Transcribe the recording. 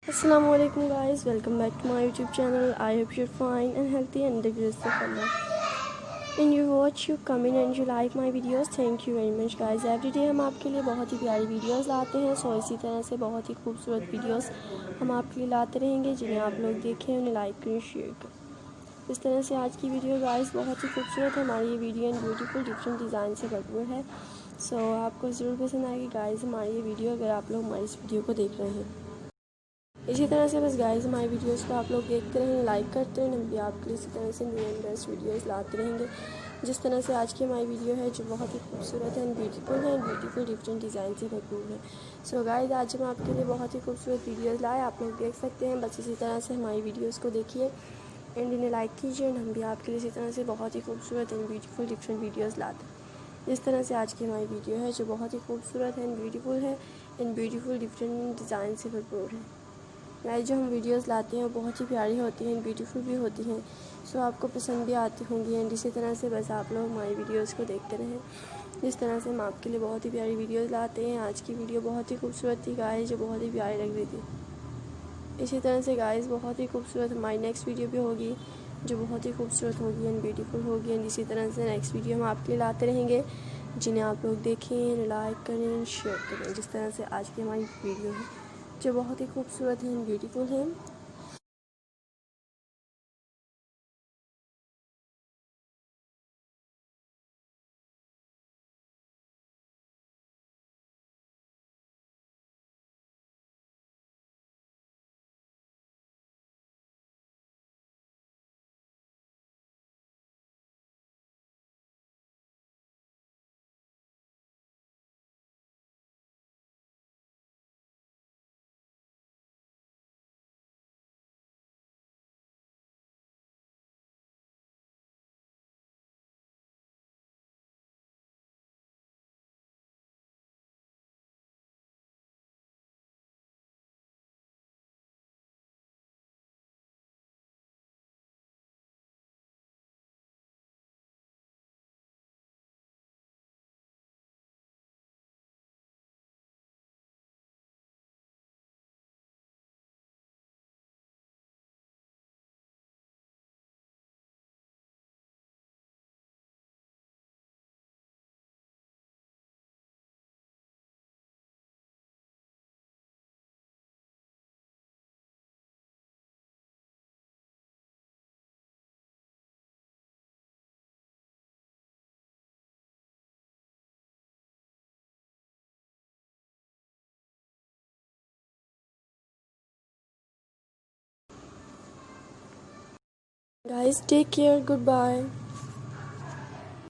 Assalamualaikum guys, welcome back to my YouTube channel. I hope you're fine and healthy and the grace of Allah. And you watch, you comment and you like my videos. Thank you very much guys. Every day हम आपके लिए बहुत ही प्यारी videos लाते हैं। सो इसी तरह से बहुत ही खूबसूरत वीडियोस हम आपके लिए लाते रहेंगे, जिन्हें आप लोग देखें, उन्हें लाइक करें, शेयर करें। इस तरह से आज की वीडियो गाइस बहुत ही खूबसूरत है। हमारी ये video and beautiful different design से भरपूर है। सो आपको ज़रूर पसंद आएगी गाइस हमारी ये वीडियो, अगर आप लोग हमारी इस वीडियो को देख रहे हैं। इसी तरह से बस गाइस हमारी वीडियोस को आप लोग देखते रहें, लाइक करते रहें। हम भी आपके लिए इसी तरह से न्यू एंड बेस्ट वीडियोस लाते रहेंगे। जिस तरह से आज की हमारी वीडियो है, जो बहुत ही खूबसूरत है एंड ब्यूटीफुल डिफरेंट डिज़ाइन से भरपूर है। सो गाइस आज हम आपके लिए बहुत ही खूबसूरत वीडियोज़ लाए, आप लोग देख सकते हैं। बस इसी तरह से हमारी वीडियोज़ को देखिए एंड इन्हें लाइक कीजिए। एंड हम भी आपके लिए इसी तरह से बहुत ही खूबसूरत एंड ब्यूटीफुल डिफरेंट वीडियोज़ लाते हैं। जिस तरह से आज की हमारी वीडियो है, जो बहुत ही खूबसूरत है एंड ब्यूटीफुल डिफरेंट डिज़ाइन से भरपूर है। गाइस जो हम वीडियोस लाते हैं वो बहुत ही प्यारी होती हैं, ब्यूटीफुल भी होती हैं। सो आपको पसंद भी आती होंगी। एंड इसी तरह से बस आप लोग हमारी वीडियोस को देखते रहें। जिस तरह से हम आपके लिए बहुत ही प्यारी वीडियोस लाते हैं। आज की वीडियो बहुत ही खूबसूरत थी गाइस, जो बहुत ही प्यारी लग रही थी। इसी तरह से गाइस बहुत ही खूबसूरत हमारी नेक्स्ट वीडियो भी होगी, जो बहुत ही खूबसूरत होगी एंड ब्यूटीफुल होगी। एंड इसी तरह से नेक्स्ट वीडियो हम आपके लिए लाते रहेंगे, जिन्हें आप लोग देखें, लाइक करें, शेयर करें। जिस तरह से आज की हमारी वीडियो है, जो बहुत ही खूबसूरत है, ब्यूटीफुल है। Guys, take care. Goodbye.